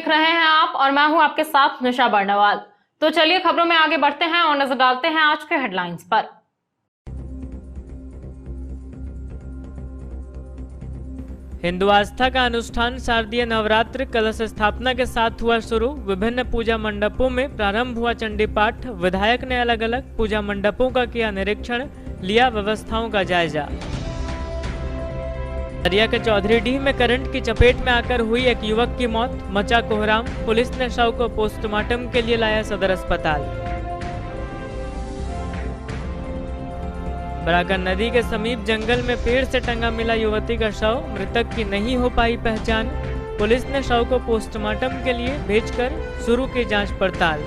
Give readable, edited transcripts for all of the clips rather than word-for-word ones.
देख रहे हैं आप और मैं हूं आपके साथ निशा बर्नवाल। तो चलिए खबरों में आगे बढ़ते हैं और नजर डालते हैं आज के हेडलाइंस पर। हिंदू आस्था का अनुष्ठान शारदीय नवरात्र कलश स्थापना के साथ हुआ शुरू। विभिन्न पूजा मंडपों में प्रारंभ हुआ चंडी पाठ। विधायक ने अलग अलग पूजा मंडपों का किया निरीक्षण, लिया व्यवस्थाओं का जायजा। दरिया के चौधरीडीह में करंट की चपेट में आकर हुई एक युवक की मौत, मचा कोहराम। पुलिस ने शव को पोस्टमार्टम के लिए लाया सदर अस्पताल। बराकर नदी के समीप जंगल में पेड़ से टंगा मिला युवती का शव, मृतक की नहीं हो पाई पहचान। पुलिस ने शव को पोस्टमार्टम के लिए भेजकर शुरू की जांच पड़ताल।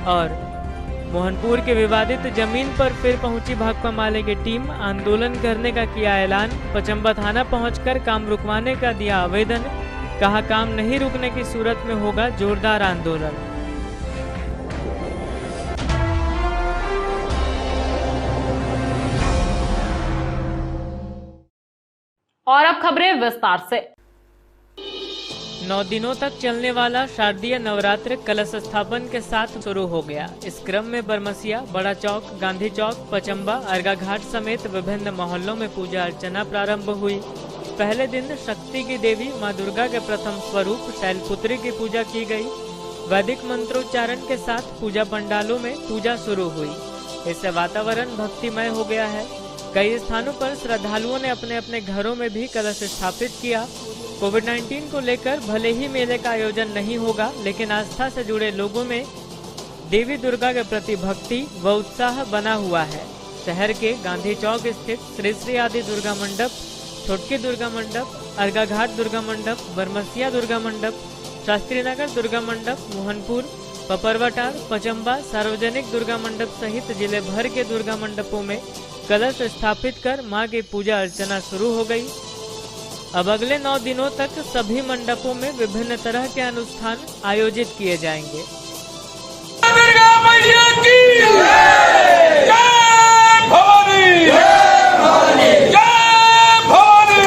और मोहनपुर के विवादित जमीन पर फिर पहुंची भाकपा माले की टीम, आंदोलन करने का किया ऐलान। पचंबा थाना पहुंचकर काम रुकवाने का दिया आवेदन, कहा काम नहीं रुकने की सूरत में होगा जोरदार आंदोलन। और अब खबरें विस्तार से। 9 दिनों तक चलने वाला शारदीय नवरात्र कलश स्थापन के साथ शुरू हो गया। इस क्रम में बरमसिया, बड़ा चौक, गांधी चौक, पचंबा, अर्गा घाट समेत विभिन्न मोहल्लों में पूजा अर्चना प्रारंभ हुई। पहले दिन शक्ति की देवी मां दुर्गा के प्रथम स्वरूप शैलपुत्री की पूजा की गई। वैदिक मंत्रोच्चारण के साथ पूजा पंडालों में पूजा शुरू हुई। इससे वातावरण भक्तिमय हो गया है। कई स्थानों पर श्रद्धालुओं ने अपने अपने घरों में भी कलश स्थापित किया। कोविड-19 को लेकर भले ही मेले का आयोजन नहीं होगा, लेकिन आस्था से जुड़े लोगों में देवी दुर्गा के प्रति भक्ति व उत्साह बना हुआ है। शहर के गांधी चौक स्थित श्री श्री आदि दुर्गा मंडप, छोटकी दुर्गा मंडप, अर्गा घाट दुर्गा मंडप, बरमसिया दुर्गा मंडप, शास्त्री नगर दुर्गा मंडप, मोहनपुर, पपरवटार, पचंबा, सार्वजनिक दुर्गा मंडप सहित जिले भर के दुर्गा मंडपों में कलश स्थापित कर मां की पूजा अर्चना शुरू हो गई। अब अगले 9 दिनों तक सभी मंडपों में विभिन्न तरह के अनुष्ठान आयोजित किए जाएंगे। दुर्गा मैया की जय भवानी, जय भवानी, जय भवानी,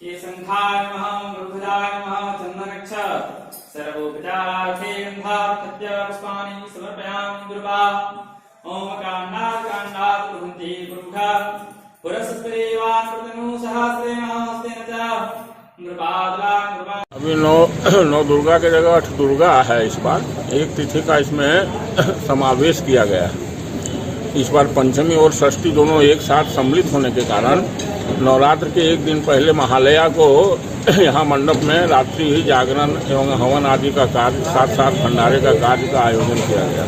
ये संखाय नमः, मृगुजाय नमः, चंदनक्ष सर्वोपचारार्थे गंधाक्षत्य पुष्पाणि समर्पयामि दुर्गा। ओम कांडात् कांडात् कुरुन्ति पुरुषा पुरस्त्रे वास्पतनु सहस्रे नमस्तेन च नृपादला। अभी नौ दुर्गा की जगह 8 दुर्गा है। इस बार एक तिथि का इसमें समावेश किया गया है। इस बार पंचमी और षष्ठी दोनों एक साथ सम्मिलित होने के कारण नवरात्र के एक दिन पहले महालया को यहाँ मंडप में रात्रि ही जागरण एवं हवन आदि का कार्य, साथ साथ भंडारे का कार्य का आयोजन किया गया।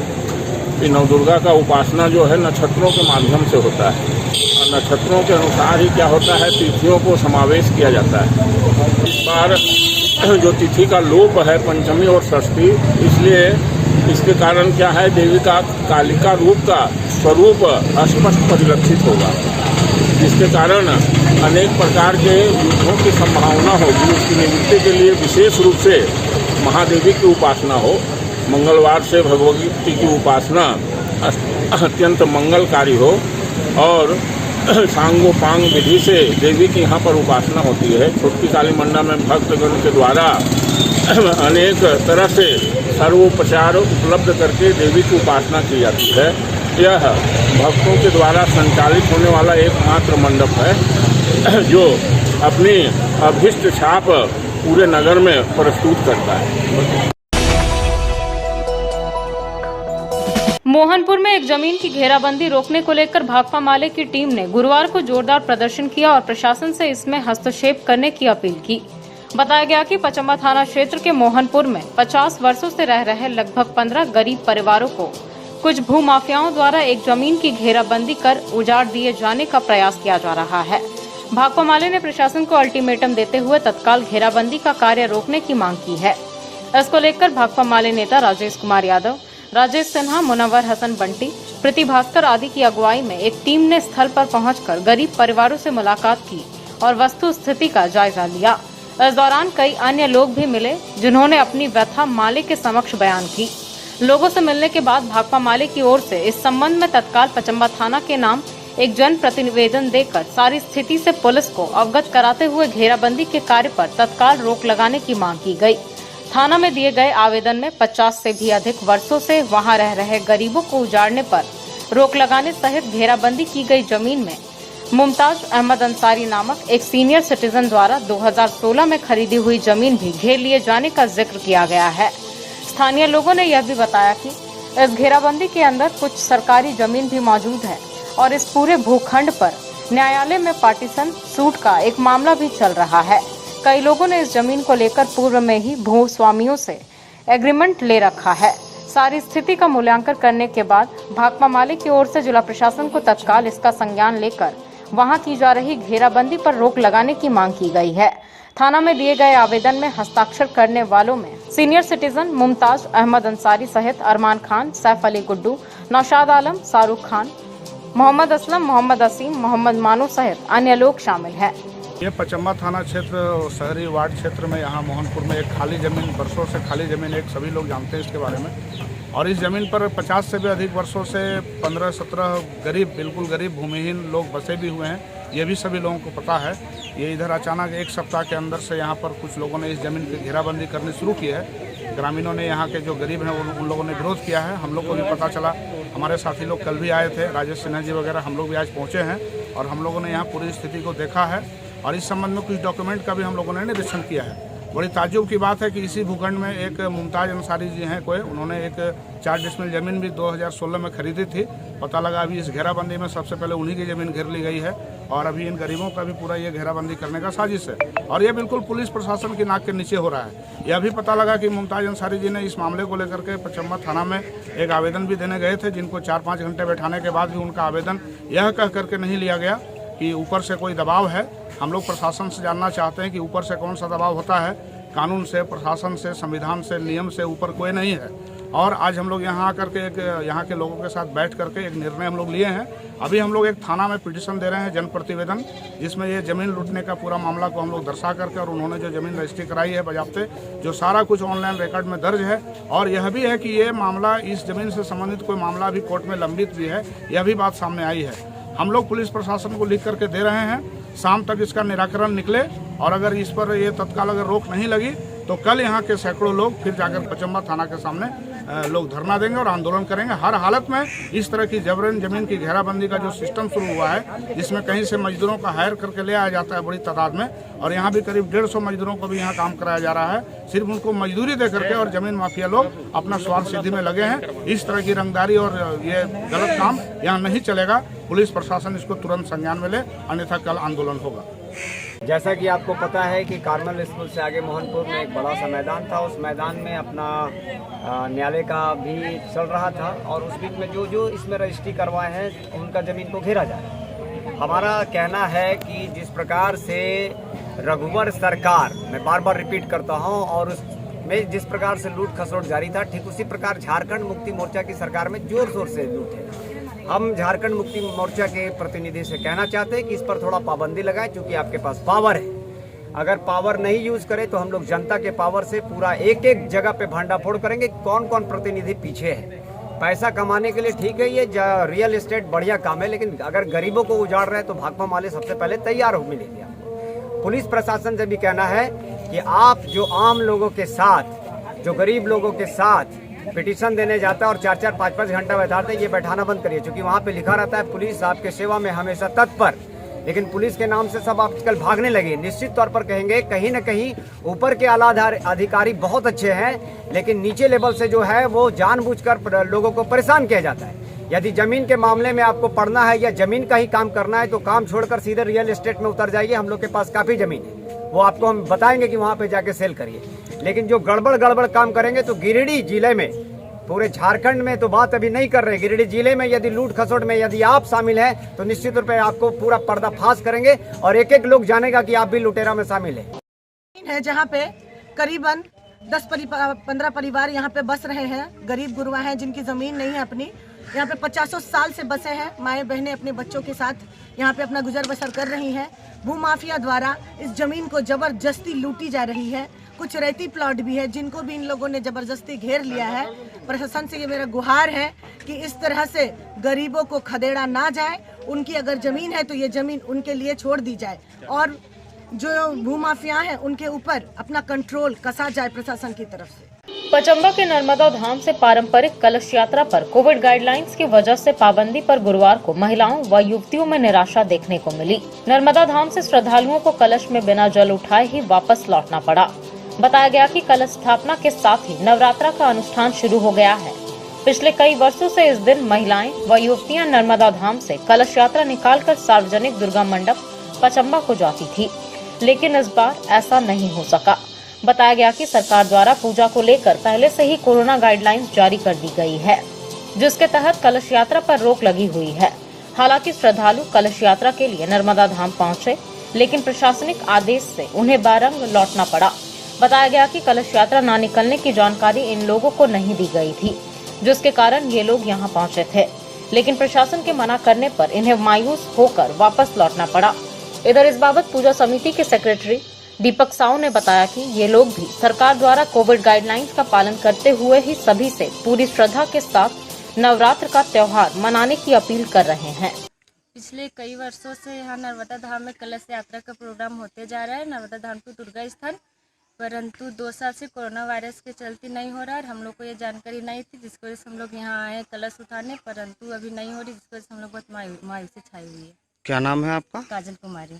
ये नवदुर्गा का उपासना जो है नक्षत्रों के माध्यम से होता है और नक्षत्रों के अनुसार ही क्या होता है, तिथियों को समावेश किया जाता है। इस बार जो तिथि का लोप है पंचमी और षष्ठी, इसलिए इसके कारण क्या है, देवी का कालिका रूप का स्वरूप अस्पष्ट परिलक्षित होगा, जिसके कारण अनेक प्रकार के युद्धों की संभावना होगी। उसकी निवृत्ति के लिए विशेष रूप से महादेवी की उपासना हो। मंगलवार से भगवती की उपासना अत्यंत मंगलकारी हो और सांगोपांग विधि से देवी की यहाँ पर उपासना होती है। छोटकी काली मंडा में भक्तगण के द्वारा अनेक तरह से सर्वोपचार उपलब्ध करके देवी की उपासना की जाती है। यह भक्तों के द्वारा संचालित होने वाला एकमात्र मंडप है जो अपनी अभीष्ट छाप पूरे नगर में प्रस्तुत करता है। मोहनपुर में एक जमीन की घेराबंदी रोकने को लेकर भाकपा माले की टीम ने गुरुवार को जोरदार प्रदर्शन किया और प्रशासन से इसमें हस्तक्षेप करने की अपील की। बताया गया कि पचम्बा थाना क्षेत्र के मोहनपुर में 50 वर्षों से रह रहे लगभग 15 गरीब परिवारों को कुछ भूमाफियाओं द्वारा एक जमीन की घेराबंदी कर उजाड़ दिए जाने का प्रयास किया जा रहा है। भाकपा माले ने प्रशासन को अल्टीमेटम देते हुए तत्काल घेराबंदी का कार्य रोकने की मांग की है। इसको लेकर भाकपा माले नेता राजेश कुमार यादव, राजेश सिन्हा, मुनव्वर हसन बंटी, प्रीति भास्कर आदि की अगुवाई में एक टीम ने स्थल पर पहुंचकर गरीब परिवारों से मुलाकात की और वस्तु स्थिति का जायजा लिया। इस दौरान कई अन्य लोग भी मिले जिन्होंने अपनी व्यथा माले के समक्ष बयान की। लोगों से मिलने के बाद भाकपा माले की ओर से इस संबंध में तत्काल पचम्बा थाना के नाम एक जन प्रतिवेदन देकर सारी स्थिति से पुलिस को अवगत कराते हुए घेराबंदी के कार्य पर तत्काल रोक लगाने की मांग की गई। थाना में दिए गए आवेदन में 50 से भी अधिक वर्षों से वहां रह रहे गरीबों को उजाड़ने पर रोक लगाने सहित घेराबंदी की गई जमीन में मुमताज अहमद अंसारी नामक एक सीनियर सिटीजन द्वारा 2016 में खरीदी हुई जमीन भी घेर लिए जाने का जिक्र किया गया है। स्थानीय लोगों ने यह भी बताया कि इस घेराबंदी के अंदर कुछ सरकारी जमीन भी मौजूद है और इस पूरे भूखंड पर न्यायालय में पार्टीशन सूट का एक मामला भी चल रहा है। कई लोगों ने इस जमीन को लेकर पूर्व में ही भू स्वामियों से एग्रीमेंट ले रखा है। सारी स्थिति का मूल्यांकन करने के बाद भाकपा माले की ओर से जिला प्रशासन को तत्काल इसका संज्ञान लेकर वहां की जा रही घेराबंदी पर रोक लगाने की मांग की गई है। थाना में दिए गए आवेदन में हस्ताक्षर करने वालों में सीनियर सिटीजन मुमताज अहमद अंसारी सहित अरमान खान, सैफ अली गुड्डू, नौशाद आलम, शाहरुख खान, मोहम्मद असलम, मोहम्मद असीम, मोहम्मद मानो सहित अन्य लोग शामिल हैं। ये पचम्बा थाना क्षेत्र शहरी वार्ड क्षेत्र में यहाँ मोहनपुर में एक खाली ज़मीन, वर्षों से खाली ज़मीन, एक सभी लोग जानते हैं इसके बारे में। और इस ज़मीन पर 50 से भी अधिक वर्षों से 15-17 गरीब, बिल्कुल गरीब भूमिहीन लोग बसे भी हुए हैं। ये भी सभी लोगों को पता है। ये इधर अचानक एक सप्ताह के अंदर से यहाँ पर कुछ लोगों ने इस ज़मीन की घेराबंदी करनी शुरू की है। ग्रामीणों ने, यहाँ के जो गरीब हैं उन लोगों ने विरोध किया है। हम लोग को भी पता चला, हमारे साथी लोग कल भी आए थे, राजेश सिन्हा जी वगैरह, हम लोग भी आज पहुँचे हैं और हम लोगों ने यहाँ पूरी स्थिति को देखा है और इस संबंध में कुछ डॉक्यूमेंट का भी हम लोगों ने निरीक्षण किया है। बड़ी ताज्जुब की बात है कि इसी भूखंड में एक मुमताज अंसारी जी हैं कोई, उन्होंने एक 4 डिसमिल ज़मीन भी 2016 में खरीदी थी। पता लगा अभी इस घेराबंदी में सबसे पहले उन्हीं की ज़मीन घेर ली गई है और अभी इन गरीबों का भी पूरा ये घेराबंदी करने का साजिश है और ये बिल्कुल पुलिस प्रशासन की नाक के नीचे हो रहा है। यह भी पता लगा कि मुमताज अंसारी जी ने इस मामले को लेकर के पचम्बा थाना में एक आवेदन भी देने गए थे, जिनको 4-5 घंटे बैठाने के बाद भी उनका आवेदन यह कह करके नहीं लिया गया कि ऊपर से कोई दबाव है। हम लोग प्रशासन से जानना चाहते हैं कि ऊपर से कौन सा दबाव होता है। कानून से, प्रशासन से, संविधान से, नियम से ऊपर कोई नहीं है। और आज हम लोग यहाँ आकर के एक यहाँ के लोगों के साथ बैठ करके एक निर्णय हम लोग लिए हैं। अभी हम लोग एक थाना में पिटीशन दे रहे हैं, जन प्रतिवेदन, जिसमें ये ज़मीन लूटने का पूरा मामला को हम लोग दर्शा करके, और उन्होंने जो ज़मीन रजिस्ट्री कराई है बजाते, जो सारा कुछ ऑनलाइन रिकॉर्ड में दर्ज है। और यह भी है कि ये मामला, इस ज़मीन से संबंधित कोई मामला अभी कोर्ट में लंबित भी है, यह भी बात सामने आई है। हम लोग पुलिस प्रशासन को लिख करके दे रहे हैं, शाम तक इसका निराकरण निकले और अगर इस पर ये तत्काल अगर रोक नहीं लगी तो कल यहाँ के सैकड़ों लोग फिर जाकर पचम्बा थाना के सामने लोग धरना देंगे और आंदोलन करेंगे। हर हालत में इस तरह की जबरन ज़मीन की घेराबंदी का जो सिस्टम शुरू हुआ है, जिसमें कहीं से मजदूरों का हायर करके ले आया जाता है बड़ी तादाद में, और यहाँ भी करीब 150 मजदूरों को भी यहाँ काम कराया जा रहा है, सिर्फ उनको मजदूरी दे करके, और ज़मीन माफिया लोग अपना स्वार्थ सिद्धि में लगे हैं। इस तरह की रंगदारी और ये गलत काम यहाँ नहीं चलेगा। पुलिस प्रशासन इसको तुरंत संज्ञान में ले, अन्यथा कल आंदोलन होगा। जैसा कि आपको पता है कि कार्मल स्कूल से आगे मोहनपुर में एक बड़ा सा मैदान था। उस मैदान में अपना न्यायालय का भी चल रहा था और उस बीच में जो इसमें रजिस्ट्री करवाए हैं उनका ज़मीन को घेरा जाए। हमारा कहना है कि जिस प्रकार से रघुवर सरकार, मैं बार बार रिपीट करता हूं, और उसमें जिस प्रकार से लूट खसोट जारी था, ठीक उसी प्रकार झारखंड मुक्ति मोर्चा की सरकार में जोर शोर से लूट है। हम झारखंड मुक्ति मोर्चा के प्रतिनिधि से कहना चाहते हैं कि इस पर थोड़ा पाबंदी लगाएं, क्योंकि आपके पास पावर है। अगर पावर नहीं यूज करें तो हम लोग जनता के पावर से पूरा एक एक जगह पे भांडाफोड़ करेंगे। कौन कौन प्रतिनिधि पीछे है, पैसा कमाने के लिए ठीक है, ये रियल एस्टेट बढ़िया काम है, लेकिन अगर गरीबों को उजाड़ रहे हैं तो भाकपा माले सबसे पहले तैयार हो मिलेंगे। आपको पुलिस प्रशासन से भी कहना है कि आप जो आम लोगों के साथ, जो गरीब लोगों के साथ पिटीशन देने जाता है और 4-4, 5-5 घंटा बैठाते हैं, ये बैठाना बंद करिए, क्योंकि वहाँ पे लिखा रहता है पुलिस आपके सेवा में हमेशा तत्पर। लेकिन पुलिस के नाम से सब आजकल भागने लगे। निश्चित तौर पर कहेंगे कहीं न कहीं ऊपर के आला अधिकारी बहुत अच्छे हैं, लेकिन नीचे लेवल से जो है वो जानबूझकर लोगों को परेशान किया जाता है। यदि जमीन के मामले में आपको पढ़ना है या जमीन का ही काम करना है तो काम छोड़कर सीधे रियल एस्टेट में उतर जाइए। हम लोग के पास काफ़ी जमीन है, वो आपको हम बताएंगे कि वहाँ पे जाके सेल करिए। लेकिन जो गड़बड़ काम करेंगे तो गिरिडीह जिले में, पूरे झारखंड में तो बात अभी नहीं कर रहे, गिरिडीह जिले में यदि लूट खसोट में यदि आप शामिल हैं तो निश्चित रूप से आपको पूरा पर्दाफाश करेंगे और एक एक लोग जानेगा कि आप भी लुटेरा में शामिल है। जहाँ पे करीबन 10-15 परिवार यहाँ पे बस रहे हैं, गरीब गुरबा हैं जिनकी ज़मीन नहीं है अपनी। यहाँ पे 50 साल से बसे हैं, माएँ बहनें अपने बच्चों के साथ यहाँ पे अपना गुजर बसर कर रही हैं। भूमाफिया द्वारा इस जमीन को जबरदस्ती लूटी जा रही है। कुछ रेती प्लॉट भी है जिनको भी इन लोगों ने जबरदस्ती घेर लिया है। प्रशासन से ये मेरा गुहार है कि इस तरह से गरीबों को खदेड़ा ना जाए। उनकी अगर जमीन है तो ये जमीन उनके लिए छोड़ दी जाए और जो भूमाफिया हैं उनके ऊपर अपना कंट्रोल कसा जाए प्रशासन की तरफ से। पचम्बा के नर्मदा धाम से पारंपरिक कलश यात्रा पर कोविड गाइडलाइंस की वजह से पाबंदी पर गुरुवार को महिलाओं व युवतियों में निराशा देखने को मिली। नर्मदा धाम से श्रद्धालुओं को कलश में बिना जल उठाए ही वापस लौटना पड़ा। बताया गया कि कलश स्थापना के साथ ही नवरात्रा का अनुष्ठान शुरू हो गया है। पिछले कई वर्षों से इस दिन महिलाएं व युवतियां नर्मदा धाम से कलश यात्रा निकालकर सार्वजनिक दुर्गा मंडप पचम्बा को जाती थी, लेकिन इस बार ऐसा नहीं हो सका। बताया गया कि सरकार द्वारा पूजा को लेकर पहले से ही कोरोना गाइडलाइंस जारी कर दी गई है, जिसके तहत कलश यात्रा पर रोक लगी हुई है। हालांकि श्रद्धालु कलश यात्रा के लिए नर्मदा धाम पहुंचे, लेकिन प्रशासनिक आदेश से उन्हें बारंग लौटना पड़ा। बताया गया कि कलश यात्रा न निकलने की जानकारी इन लोगों को नहीं दी गई थी, जिसके कारण ये लोग यहां पहुंचे थे, लेकिन प्रशासन के मना करने पर इन्हें मायूस होकर वापस लौटना पड़ा। इधर इस बाबत पूजा समिति के सेक्रेटरी दीपक साव ने बताया कि ये लोग भी सरकार द्वारा कोविड गाइडलाइंस का पालन करते हुए ही सभी से पूरी श्रद्धा के साथ नवरात्र का त्योहार मनाने की अपील कर रहे हैं। पिछले कई वर्षों से यहाँ नर्मदा धाम में कलश यात्रा का प्रोग्राम होते जा रहा है, नर्मदा धाम की दुर्गा स्थान, परंतु 2 साल से कोरोना वायरस के चलते नहीं हो रहा है। हम लोग को ये जानकारी नहीं थी, जिसकी वजह से हम लोग यहाँ आए कलश उठाने, परंतु अभी नहीं हो रही, जिसकी वजह से हम लोग बहुत मायूसी छाई हुई है। क्या नाम है आपका? काजल कुमारी।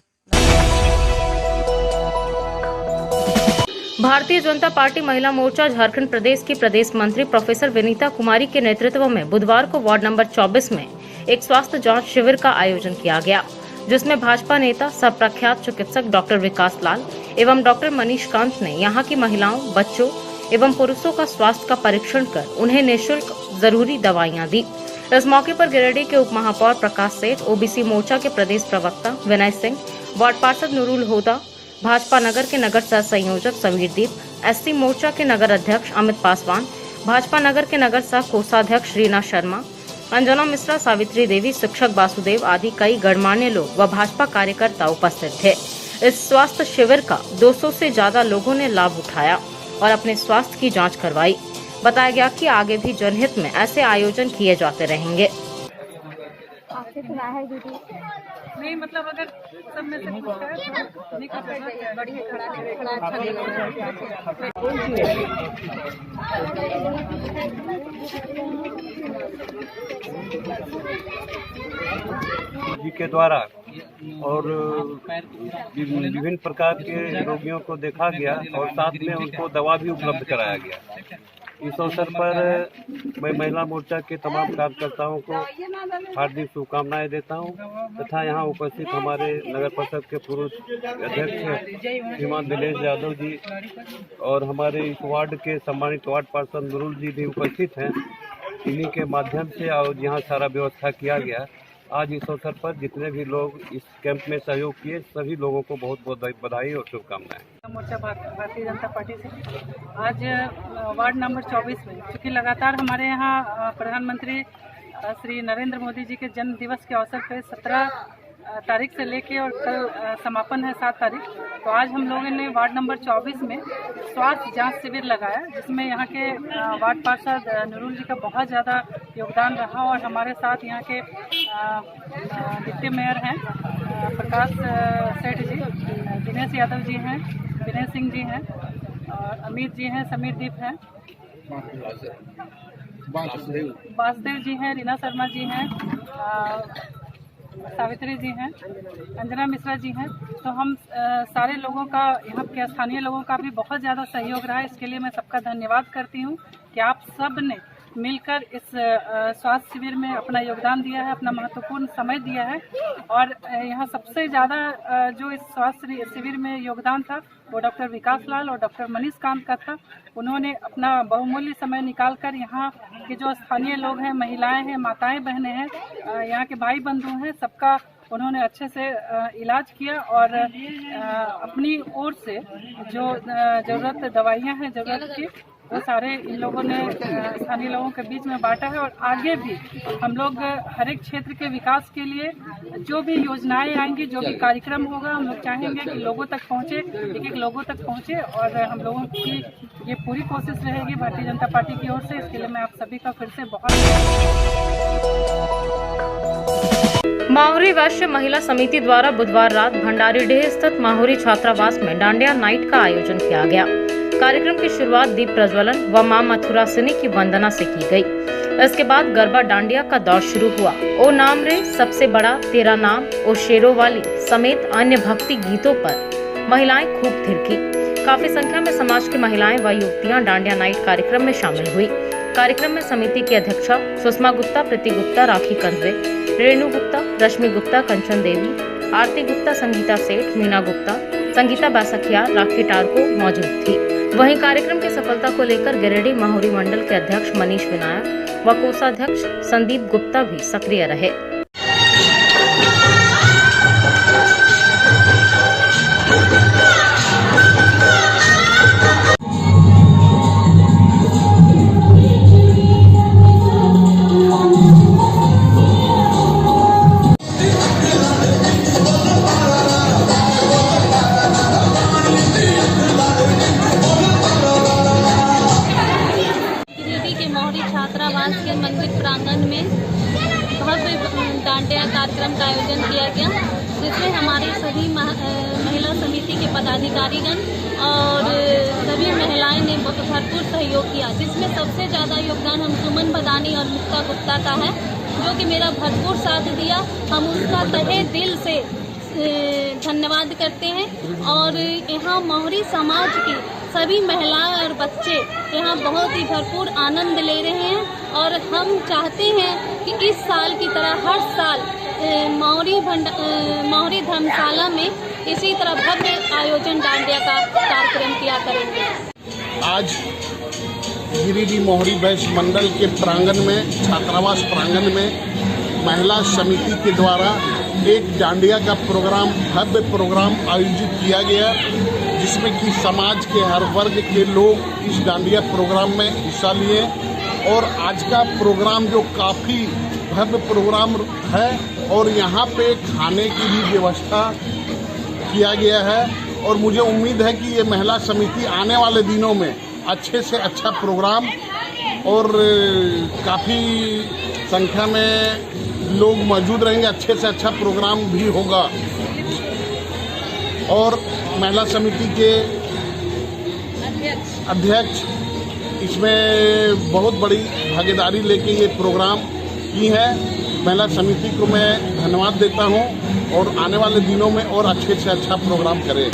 भारतीय जनता पार्टी महिला मोर्चा झारखंड प्रदेश की प्रदेश मंत्री प्रोफेसर विनीता कुमारी के नेतृत्व में बुधवार को वार्ड नंबर 24 में एक स्वास्थ्य जांच शिविर का आयोजन किया गया, जिसमें भाजपा नेता सह प्रख्यात चिकित्सक डॉक्टर विकास लाल एवं डॉक्टर मनीष कांत ने यहां की महिलाओं, बच्चों एवं पुरुषों का स्वास्थ्य का परीक्षण कर उन्हें निःशुल्क जरूरी दवाइयां दी। इस मौके पर गिरिडीह के उप महापौर प्रकाश सेठ, ओबीसी मोर्चा के प्रदेश प्रवक्ता विनय सिंह, वार्ड पार्षद नूरुल हुदा, भाजपा नगर के नगर सह संयोजक समीर दीप, एससी मोर्चा के नगर अध्यक्ष अमित पासवान, भाजपा नगर के नगर सह कोषाध्यक्ष रीना शर्मा, अंजना मिश्रा, सावित्री देवी, शिक्षक वासुदेव आदि कई गणमान्य लोग व भाजपा कार्यकर्ता उपस्थित थे। इस स्वास्थ्य शिविर का 200 से ज्यादा लोगों ने लाभ उठाया और अपने स्वास्थ्य की जांच करवाई। बताया गया कि आगे भी जनहित में ऐसे आयोजन किए जाते रहेंगे। नहीं मतलब अगर सब में से कुछ है तो नहीं कर सकते, बढ़िया खड़ा अच्छा जी के द्वारा और विभिन्न प्रकार के रोगियों को देखा गया और साथ में उनको दवा भी उपलब्ध कराया गया। इस अवसर पर मैं महिला मोर्चा के तमाम कार्यकर्ताओं को हार्दिक शुभकामनाएं देता हूं तथा यहां उपस्थित हमारे नगर परिषद के पूर्व अध्यक्ष श्रीमान दिनेश यादव जी और हमारे इस वार्ड के सम्मानित वार्ड पार्षद नूरुल जी भी उपस्थित हैं। इन्हीं के माध्यम से और यहाँ सारा व्यवस्था किया गया। आज इस अवसर पर जितने भी लोग इस कैंप में सहयोग किए सभी लोगों को बहुत बहुत बधाई और शुभकामनाएं। मोर्चा भारतीय जनता पार्टी से आज वार्ड नंबर 24 में, क्योंकि लगातार हमारे यहाँ प्रधानमंत्री श्री नरेंद्र मोदी जी के जन्म दिवस के अवसर पर 17 तारीख से लेके और कल समापन है 7 तारीख, तो आज हम लोगों ने वार्ड नंबर 24 में स्वास्थ्य जांच शिविर लगाया, जिसमें यहाँ के वार्ड पार्षद नूरुल जी का बहुत ज़्यादा योगदान रहा और हमारे साथ यहाँ के डिप्टी मेयर हैं प्रकाश सेठ जी, दिनेश यादव जी हैं, विनय सिंह जी हैं और अमित जी हैं, समीर दीप हैं, वासुदेव जी हैं, रीना शर्मा जी हैं, सावित्री जी हैं, अंजना मिश्रा जी हैं। तो हम सारे लोगों का, यहाँ के स्थानीय लोगों का भी बहुत ज़्यादा सहयोग रहा है। इसके लिए मैं सबका धन्यवाद करती हूँ कि आप सब ने मिलकर इस स्वास्थ्य शिविर में अपना योगदान दिया है, अपना महत्वपूर्ण समय दिया है। और यहाँ सबसे ज़्यादा जो इस स्वास्थ्य शिविर में योगदान था वो डॉक्टर विकास लाल और डॉक्टर मनीष कांत का था। उन्होंने अपना बहुमूल्य समय निकालकर यहाँ के जो स्थानीय लोग हैं, महिलाएं हैं, माताएं बहनें हैं, यहाँ के भाई बंधु हैं, सबका उन्होंने अच्छे से इलाज किया और अपनी ओर से जो ज़रूरत दवाइयाँ हैं ज़रूरत की वो सारे इन लोगों ने स्थानीय लोगों के बीच में बांटा है। और आगे भी हम लोग हर एक क्षेत्र के विकास के लिए जो भी योजनाएं आएंगी, जो भी कार्यक्रम होगा, हम लोग चाहेंगे कि लोगों तक पहुंचे, एक लोगों तक पहुंचे। और हम लोगों की ये पूरी कोशिश रहेगी भारतीय जनता पार्टी की ओर से। इसके लिए मैं आप सभी का फिर से बहुत माहुरी वैश्य महिला समिति द्वारा बुधवार रात भंडारीडीह स्थित माहुरी छात्रावास में डांडिया नाइट का आयोजन किया गया। कार्यक्रम की शुरुआत दीप प्रज्वलन व मां मथुरा सिनी की वंदना से की गई। इसके बाद गरबा डांडिया का दौर शुरू हुआ। ओ नाम रे, सबसे बड़ा तेरा नाम, ओ शेरों वाली समेत अन्य भक्ति गीतों पर महिलाएं खूब थिरकी। काफी संख्या में समाज की महिलाएं व युवतियां डांडिया नाइट कार्यक्रम में शामिल हुई। कार्यक्रम में समिति की अध्यक्षा सुषमा गुप्ता, प्रीति गुप्ता, राखी कंदवे, रेणु गुप्ता, रश्मि गुप्ता, कंचन देवी, आरती गुप्ता, संगीता सेठ, मीना गुप्ता, संगीता बासकिया, राखी टारको मौजूद थी। वहीं कार्यक्रम की सफलता को लेकर गिरिडीह माहुरी मंडल के अध्यक्ष मनीष विनायक व कोषाध्यक्ष संदीप गुप्ता भी सक्रिय रहे। छात्रावास के मंदिर प्रांगण में भव्य डांडिया कार्यक्रम का आयोजन किया गया, जिसमें हमारी सभी महिला समिति के पदाधिकारीगण और सभी महिलाएं ने भरपूर सहयोग किया, जिसमें सबसे ज़्यादा योगदान हम सुमन बदानी और मुक्ता गुप्ता का है, जो कि मेरा भरपूर साथ दिया। हम उसका तहे दिल से धन्यवाद करते हैं। और यहाँ माहुरी समाज की सभी महिलाएं और बच्चे यहाँ बहुत ही भरपूर आनंद ले रहे हैं। और हम चाहते हैं कि इस साल की तरह हर साल माहुरी धर्मशाला में इसी तरह भव्य आयोजन डांडिया का कार्यक्रम किया करेंगे। आज गिरिडीह माहुरी वैश्य मंडल के प्रांगण में, छात्रावास प्रांगण में महिला समिति के द्वारा एक डांडिया का प्रोग्राम, भव्य प्रोग्राम आयोजित किया गया, जिसमें कि समाज के हर वर्ग के लोग इस डांडिया प्रोग्राम में हिस्सा लिए। और आज का प्रोग्राम जो काफ़ी भव्य प्रोग्राम है और यहाँ पे खाने की भी व्यवस्था किया गया है। और मुझे उम्मीद है कि ये महिला समिति आने वाले दिनों में अच्छे से अच्छा प्रोग्राम और काफ़ी संख्या में लोग मौजूद रहेंगे, अच्छे से अच्छा प्रोग्राम भी होगा। और महिला समिति के अध्यक्ष इसमें बहुत बड़ी भागीदारी लेके ये प्रोग्राम की है। महिला समिति को मैं धन्यवाद देता हूँ और आने वाले दिनों में और अच्छे से अच्छा प्रोग्राम करें।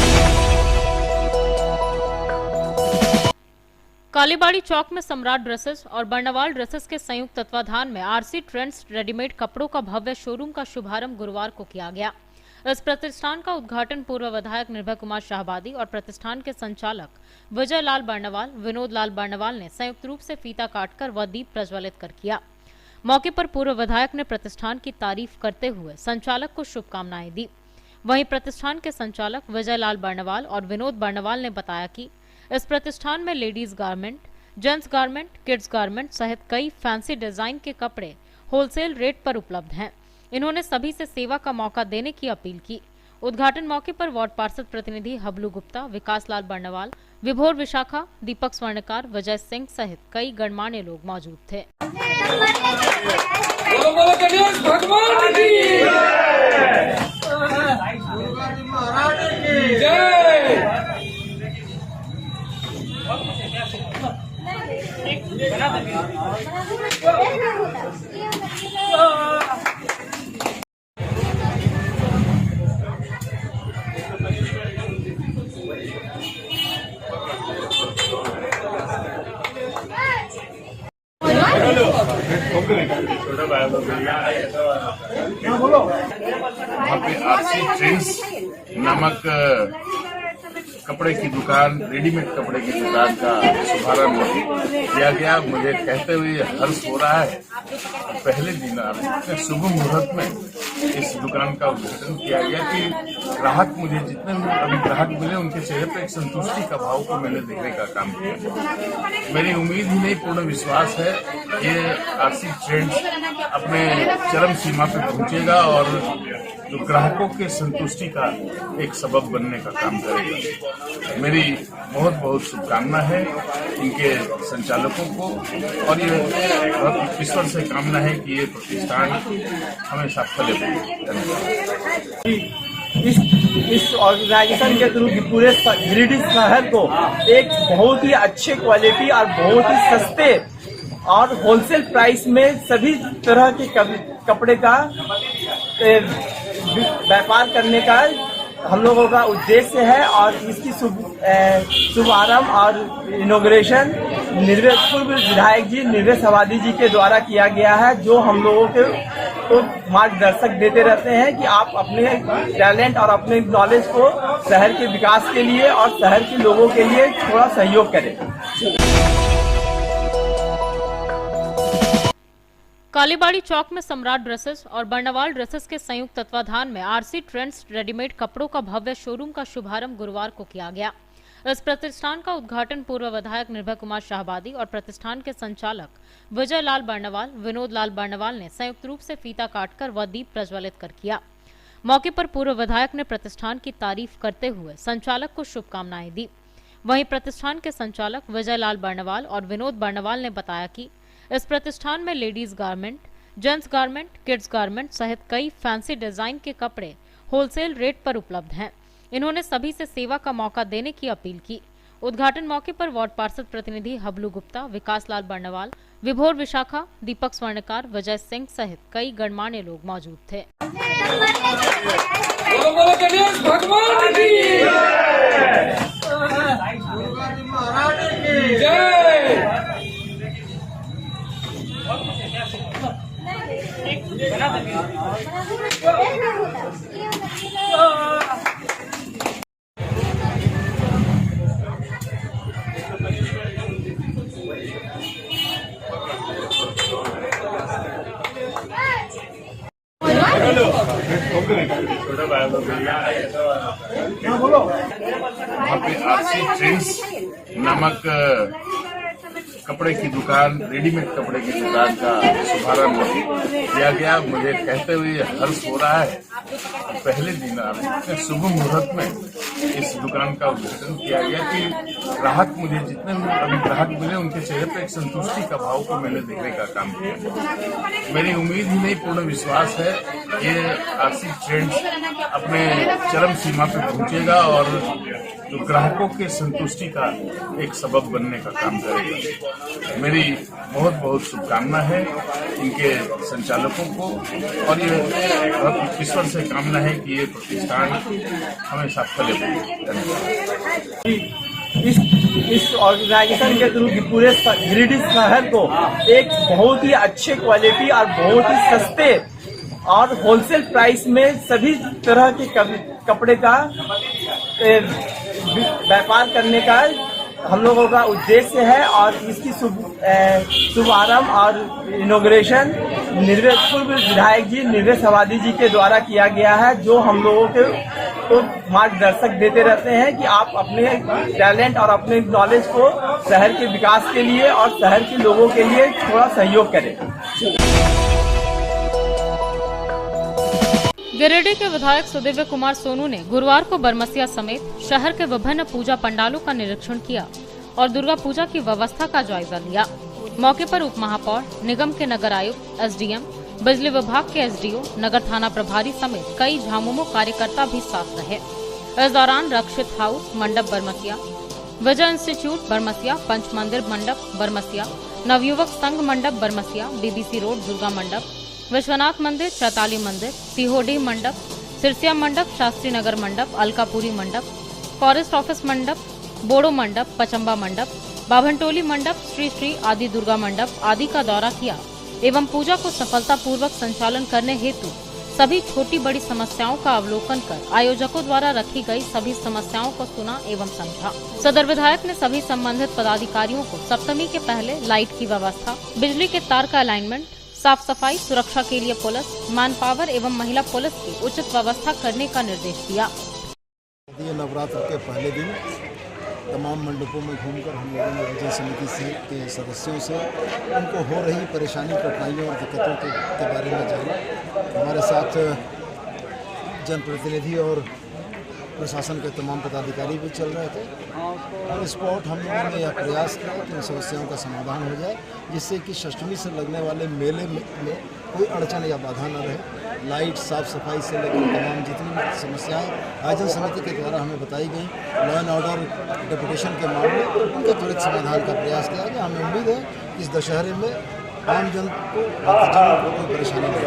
कालीबाड़ी चौक में सम्राट ड्रेसेस और बर्नवाल ड्रेसेस के संयुक्त तत्वाधान में आरसी ट्रेंड्स रेडीमेड कपड़ों का भव्य शोरूम का शुभारंभ गुरुवार को किया गया। इस प्रतिष्ठान का उद्घाटन पूर्व विधायक निर्भय कुमार शाहबादी और प्रतिष्ठान के संचालक विजय लाल बर्नवाल, विनोद लाल बर्नवाल ने संयुक्त रूप से फीता काटकर व दीप प्रज्वलित कर किया। मौके पर पूर्व विधायक ने प्रतिष्ठान की तारीफ करते हुए संचालक को शुभकामनाएं दी। वहीं प्रतिष्ठान के संचालक विजय लाल बर्नवाल और विनोद बर्नवाल ने बताया कि इस प्रतिष्ठान में ladies garment, gents garment, kids garment सहित कई फैंसी डिजाइन के कपड़े होलसेल रेट पर उपलब्ध हैं। इन्होंने सभी से सेवा का मौका देने की अपील की। उद्घाटन मौके पर वार्ड पार्षद प्रतिनिधि हबलू गुप्ता, विकास लाल बर्नवाल, विभोर विशाखा, दीपक स्वर्णकार, विजय सिंह सहित कई गणमान्य लोग मौजूद थे। आरसी ट्रेंड्स नामक कपड़े की दुकान, रेडीमेड कपड़े की दुकान का शुभारंभ किया गया। मुझे कहते हुए हर्ष हो रहा है। पहले दिन इतने शुभ मुहूर्त में इस दुकान का उद्घाटन किया गया कि ग्राहक, मुझे जितने अभी ग्राहक मिले उनके चेहरे पर एक संतुष्टि का भाव को मैंने देखने का काम किया। मेरी उम्मीद ही नहीं, पूर्ण विश्वास है ये आरसी ट्रेंड्स अपने चरम सीमा पे पहुंचेगा और जो ग्राहकों के संतुष्टि का एक सबब बनने का काम करेगा। मेरी बहुत बहुत शुभकामना है इनके संचालकों को और ये बहुत ईश्वर से कामना है कि ये प्रतिष्ठान हमेशा फले। इस ऑर्गेनाइजेशन के थ्रू पूरे गिरिडीह शहर को एक बहुत ही अच्छे क्वालिटी और बहुत ही सस्ते और होलसेल प्राइस में सभी तरह के कपड़े का व्यापार करने का हम लोगों का उद्देश्य है और इसकी शुभारंभ और इनॉग्रेशन पूर्व विधायक जी निर्वेश आबादी जी के द्वारा किया गया है, जो हम लोगों को मार्गदर्शक देते रहते हैं कि आप अपने टैलेंट और अपने नॉलेज को शहर के विकास के लिए और शहर के लोगों के लिए थोड़ा सहयोग करें। कालीबाड़ी चौक में सम्राट ड्रेसेस और बर्नवाल ड्रेसेस के संयुक्त तत्वाधान में आरसी ट्रेंड्स रेडीमेड कपड़ों का भव्य शोरूम का शुभारंभ गुरुवार को किया गया। इस प्रतिष्ठान का उद्घाटन पूर्व विधायक निर्भय कुमार शाहबादी और प्रतिष्ठान के संचालक विजय लाल बर्नवाल, विनोद लाल बर्नवाल ने संयुक्त रूप से फीता काटकर व दीप प्रज्वलित कर किया। मौके पर पूर्व विधायक ने प्रतिष्ठान की तारीफ करते हुए संचालक को शुभकामनाएं दी। वहीं प्रतिष्ठान के संचालक विजय लाल बर्नवाल और विनोद बर्नवाल ने बताया कि इस प्रतिष्ठान में ladies garment, gents garment, kids garment सहित कई फैंसी डिजाइन के कपड़े होलसेल रेट पर उपलब्ध हैं। इन्होंने सभी से सेवा का मौका देने की अपील की। उद्घाटन मौके पर वार्ड पार्षद प्रतिनिधि हबलू गुप्ता, विकास लाल बर्नवाल, विभोर विशाखा, दीपक स्वर्णकार, विजय सिंह सहित कई गणमान्य लोग मौजूद थे। आरसी ट्रेंड्स नामक कपड़े की दुकान, रेडीमेड कपड़े की दुकान का शुभारंभ किया गया। मुझे कहते हुए हर्ष हो रहा है। पहले दिन इतने शुभ मुहूर्त में इस दुकान का उद्घाटन किया गया कि ग्राहक, मुझे जितने अभी ग्राहक मिले उनके चेहरे पर एक संतुष्टि का भाव को मैंने देखने का काम किया। मेरी उम्मीद ही नहीं, पूर्ण विश्वास है ये आरसी ट्रेंड्स अपने चरम सीमा पे पहुंचेगा और जो ग्राहकों के संतुष्टि का एक सबब बनने का काम करेगा। मेरी बहुत बहुत शुभकामना है इनके संचालकों को और ये बहुत ईश्वर से कामना है कि ये प्रतिष्ठान हमेशा फले। इस ऑर्गेनाइजेशन के थ्रू पूरे गिरिडीह शहर को एक बहुत ही अच्छे क्वालिटी और बहुत ही सस्ते और होलसेल प्राइस में सभी तरह के कपड़े का व्यापार करने का हम लोगों का उद्देश्य है और इसकी शुभारंभ और इनॉग्रेशन पूर्व विधायक जी निर्वेश आबादी जी के द्वारा किया गया है, जो हम लोगों को मार्गदर्शक देते रहते हैं कि आप अपने टैलेंट और अपने नॉलेज को शहर के विकास के लिए और शहर के लोगों के लिए थोड़ा सहयोग करें। गिरिडीह के विधायक सुदिव्य कुमार सोनू ने गुरुवार को बरमसिया समेत शहर के विभिन्न पूजा पंडालों का निरीक्षण किया और दुर्गा पूजा की व्यवस्था का जायजा लिया। मौके पर उप महापौर, निगम के नगर आयुक्त, एसडीएम, बिजली विभाग के एसडीओ, नगर थाना प्रभारी समेत कई झामुमो कार्यकर्ता भी साथ रहे। इस दौरान रक्षित हाउस मंडप बरमसिया, विजय इंस्टीट्यूट बरमसिया, पंच मंदिर मंडप बरमसिया, नवयुवक संघ मंडप बरमसिया, बीबीसी रोड दुर्गा मंडप, विश्वनाथ मंदिर, चैताली मंदिर, सिहोडी मंडप, सिरसिया मंडप, शास्त्री नगर मंडप, अलकापुरी मंडप, फॉरेस्ट ऑफिस मंडप, बोड़ो मंडप, पचम्बा मंडप, बाभनटोली मंडप, श्री श्री आदि दुर्गा मंडप आदि का दौरा किया एवं पूजा को सफलतापूर्वक संचालन करने हेतु सभी छोटी बड़ी समस्याओं का अवलोकन कर आयोजकों द्वारा रखी गई सभी समस्याओं को सुना एवं समझा। सदर विधायक ने सभी संबंधित पदाधिकारियों को सप्तमी के पहले लाइट की व्यवस्था, बिजली के तार का अलाइनमेंट, साफ सफाई, सुरक्षा के लिए पुलिस, मैन पावर एवं महिला पुलिस की उचित व्यवस्था करने का निर्देश दिया। नवरात्र के पहले दिन तमाम मंडपों में घूमकर हम लोगों ने आयोजन समिति के सदस्यों से उनको हो रही परेशानी, कठिनाइयों और दिक्कतों के बारे में जाना। हमारे साथ जनप्रतिनिधि और प्रशासन के तमाम पदाधिकारी भी चल रहे थे। ऑन स्पॉट हम लोगों ने यह प्रयास किया कि इन समस्याओं का समाधान हो जाए, जिससे कि अष्टमी से लगने वाले मेले में कोई अड़चन या बाधा न रहे। लाइट, साफ सफाई से लेकर तमाम जितनी समस्याएं आयोजन समिति के द्वारा हमें बताई गई, लॉ एंड ऑर्डर डेपुटेशन के मामले, उनके त्वरित समाधान का प्रयास किया गया। हमें उम्मीद है कि इस दशहरे में आम जन को कोई परेशानी नहीं